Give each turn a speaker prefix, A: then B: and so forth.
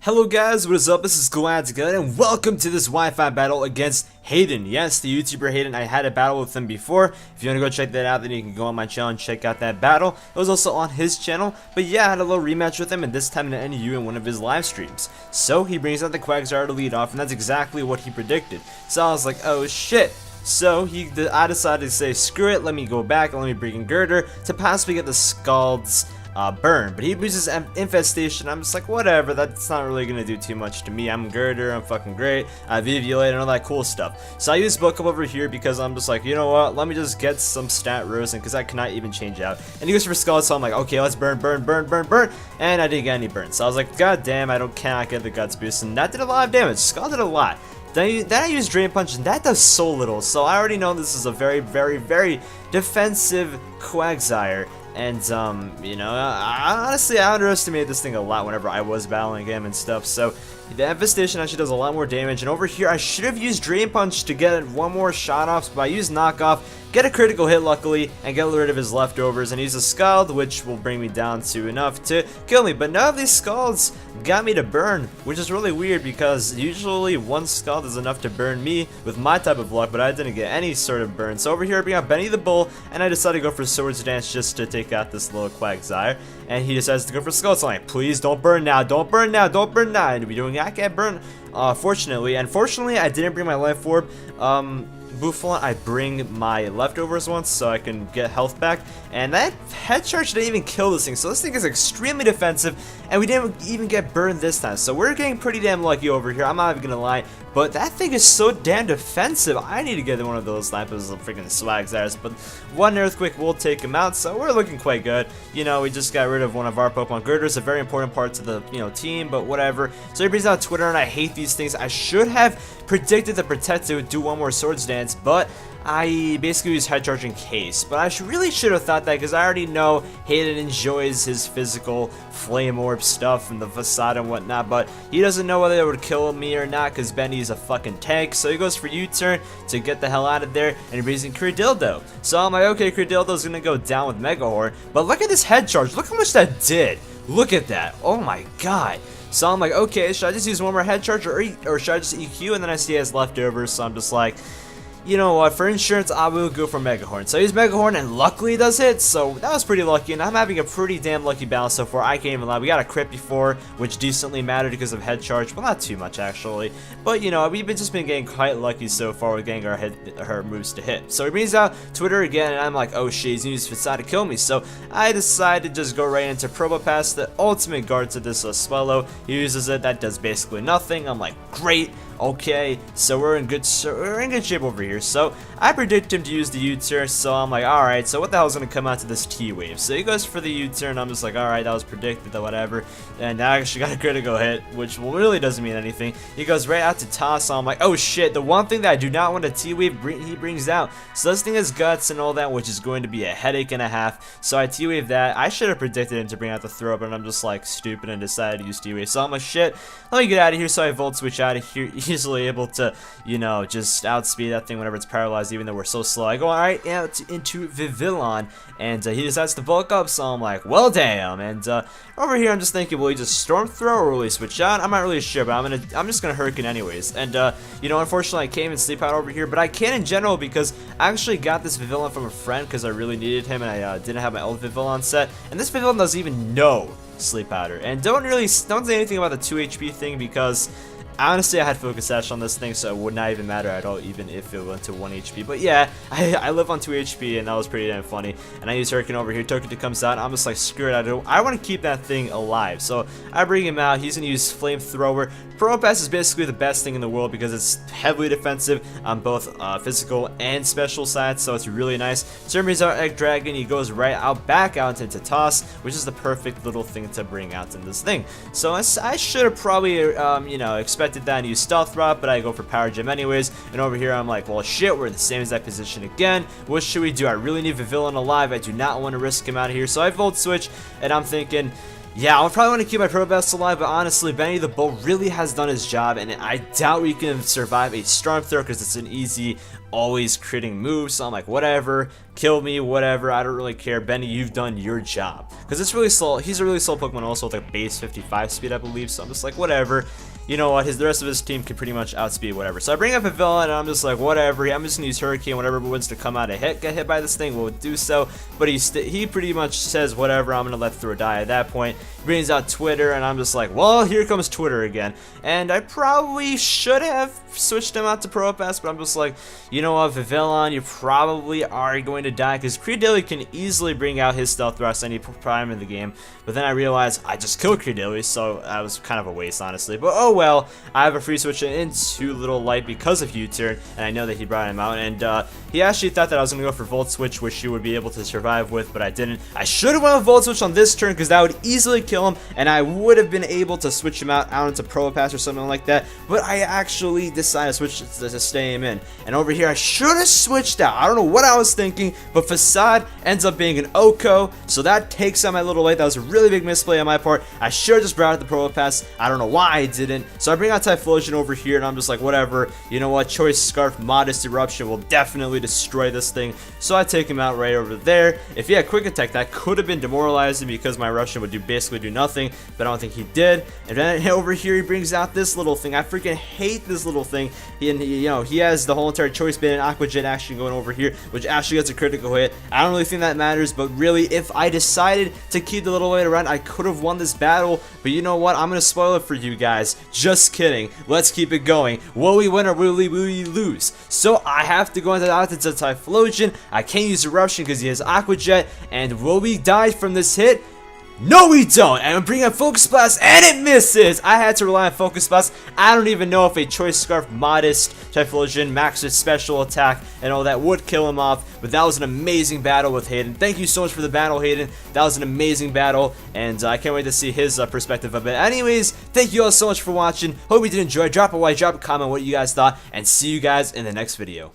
A: Hello guys, what is up? This is GalacticElliot and welcome to this Wi-Fi battle against Haydunn. Yes, the YouTuber Haydunn. I had a battle with him before. If you want to go check that out, then you can go on my channel and check out that battle. It was also on his channel. But yeah, I had a little rematch with him, and this time in NU in one of his live streams. So he brings out the Quagsire to lead off, and that's exactly what he predicted. So I was like, oh shit. So I decided to say, screw it, let me go back and let me bring in Girder to possibly get the Scald's burn, but he uses infestation. I'm just like, whatever, that's not really gonna do too much to me. I'm Girder, I'm fucking great, I have ELLIOT and all that cool stuff. So I use book up over here because I'm just like, you know what, let me just get some stat rows in because I cannot even change out. And he goes for Skull, so I'm like, okay, let's burn, and I didn't get any burn. So I was like, god damn, cannot get the guts boost, and that did a lot of damage. Skull did a lot. Then I use Drain Punch, and that does so little. So I already know this is a very, very defensive Quagsire. And, you know, honestly, I underestimated this thing a lot whenever I was battling him and stuff. So, the Infestation actually does a lot more damage. And over here, I should have used Drain Punch to get one more shot off, but I used Knockoff, get a critical hit luckily, and get rid of his leftovers, and use a Scald, which will bring me down to enough to kill me. But none of these Scalds got me to burn, which is really weird because usually one Scald is enough to burn me with my type of luck, but I didn't get any sort of burn. So over here I bring out Benny the Bull, and I decided to go for Swords Dance just to take out this little Quagsire, and he decides to go for Skull. So I'm like, please don't burn now, don't burn now, don't burn now. And we're doing I can't burn, fortunately. Unfortunately, I didn't bring my Life Orb. Buffalon, I bring my leftovers once so I can get health back, and that head charge didn't even kill this thing, so this thing is extremely defensive, and we didn't even get burned this time, so we're getting pretty damn lucky over here. I'm not even gonna lie, but that thing is so damn defensive. I need to get one of those Lapis freaking Swagzires, but one Earthquake will take him out, so we're looking quite good. You know, we just got rid of one of our Pokemon. Girder is a very important part to the, team, but whatever. So he brings out Twitter, and I hate these things. I should have predicted the Protector would do one more Swords Dance, but I basically use Head Charge in case. But I really should have thought that because I already know Haydunn enjoys his physical Flame Orb stuff and the Facade and whatnot, but he doesn't know whether it would kill me or not because Benny's a fucking tank. So he goes for U-turn to get the hell out of there, and he brings in Credildo. So I'm like, okay, Credildo's gonna go down with Mega Horn, but look at this Head Charge. Look how much that did. Look at that. Oh my god. So I'm like, okay, should I just use one more Head Charge or should I just EQ? And then I see he has leftovers, so I'm just like, you know what, for insurance, I will go for Mega Horn. So I use Mega Horn, and luckily it does hit, so that was pretty lucky, and I'm having a pretty damn lucky battle so far. I can't even lie. We got a crit before, which decently mattered because of Head Charge. Well, not too much, actually. But, you know, we've just been getting quite lucky so far with getting her moves to hit. So he brings out Twitter again, and I'm like, oh shit, he's using Facade to kill me. So I decide to just go right into Probopass, the ultimate guard to this Swellow. He uses it, that does basically nothing. I'm like, great. Okay, so we're in good shape over here. So I predict him to use the U-turn, so I'm like, alright, so what the hell is going to come out to this T-Wave? So he goes for the U-turn, I'm just like, alright, that was predicted, whatever. And I actually got a critical hit, which really doesn't mean anything. He goes right out to Toss, so I'm like, oh shit, the one thing that I do not want a T-Wave he brings out. So this thing has Guts and all that, which is going to be a headache and a half. So I T-Wave that. I should have predicted him to bring out the throw, but I'm just like stupid and decided to use T-Wave. So I'm like, shit, let me get out of here. So I Volt Switch out of here, easily able to, you know, just outspeed that thing whenever it's paralyzed, even though we're so slow. I go alright out into Vivillon, and he decides to bulk up, so I'm like, well damn. And over here I'm just thinking, will he just Storm Throw or will he switch out? I'm not really sure, but I'm just gonna Hurricane anyways. And you know, unfortunately I can't even sleep out over here, but I can in general because I actually got this Vivillon from a friend because I really needed him, and I didn't have my old Vivillon set, and this Vivillon doesn't even know Sleep Powder. And don't say anything about the 2 HP thing because honestly, I had Focus Sash on this thing, so it would not even matter at all, even if it went to 1 HP. But yeah, I live on 2 HP, and that was pretty damn funny. And I use Hurricane over here. Togetic comes out. I'm just like, screw it. I want to keep that thing alive. So I bring him out. He's going to use Flamethrower. Probopass is basically the best thing in the world because it's heavily defensive on both physical and special sides, so it's really nice. So brings out Egg Dragon. He goes right out, back out into Toss, which is the perfect little thing to bring out in this thing. So I should have probably, you know, expected that and use Stealth Rock, but I go for Power Gem anyways. And over here I'm like, well shit, we're in the same exact position again. What should we do? I really need Vivillon alive. I do not want to risk him out of here. So I Volt Switch, and I'm thinking, yeah, I'll probably want to keep my Probopass alive, but honestly, Benny the Bull really has done his job, and I doubt we can survive a Storm Throw because it's an easy always critting moves, so I'm like, whatever, kill me, whatever, I don't really care. Benny, you've done your job. Because it's really slow. He's a really slow Pokemon also with like base 55 speed, I believe, so I'm just like, whatever. You know what, the rest of his team can pretty much outspeed whatever. So I bring up a villain, and I'm just like, whatever, I'm just gonna use Hurricane, whatever wants to come out and get hit by this thing will do so. But he pretty much says, whatever, I'm gonna let through or die at that point. He brings out Twitter, and I'm just like, well, here comes Twitter again. And I probably should have switched him out to Propass, but I'm just like, you know what, Vivillon, you probably are going to die, because Creedilly can easily bring out his Stealth Thrust any prime in the game. But then I realized I just killed Creedilly, so that was kind of a waste, honestly. But oh well, I have a free switch into Little Light because of U-turn, and I know that he brought him out, and he actually thought that I was going to go for Volt Switch, which he would be able to survive with, but I didn't. I should have went with Volt Switch on this turn, because that would easily kill him, and I would have been able to switch him out into Propass or something like that, but I actually decided to switch to stay him in. And over here, I should have switched out. I don't know what I was thinking, but Facade ends up being an Oko, so that takes out my Little Light. That was a really big misplay on my part. I should have just brought out the Propass. I don't know why I didn't. So I bring out Typhlosion over here, and I'm just like, whatever. You know what? Choice Scarf, Modest Eruption will definitely destroy this thing. So I take him out right over there. If he had Quick Attack, that could have been demoralizing because my Eruption would basically do nothing, but I don't think he did. And then over here, he brings out this little thing. I freaking hate this little thing. He has the whole entire Choice Band and Aqua Jet action going over here, which actually gets a critical hit. I don't really think that matters, but really, if I decided to keep the Little Light around, I could have won this battle. But you know what? I'm gonna spoil it for you guys. Just kidding. Let's keep it going. Will we win or will we lose? So I have to go into Typhlosion. I can't use Eruption because he has Aqua Jet. And will we die from this hit? No, we don't. And I'm bringing up Focus Blast, and it misses. I had to rely on Focus Blast. I don't even know if a Choice Scarf, Modest, Typhlosion, Max with Special Attack, and all that would kill him off. But that was an amazing battle with Haydunn. Thank you so much for the battle, Haydunn. That was an amazing battle, and I can't wait to see his perspective of it. Anyways, thank you all so much for watching. Hope you did enjoy. Drop a like, drop a comment what you guys thought, and see you guys in the next video.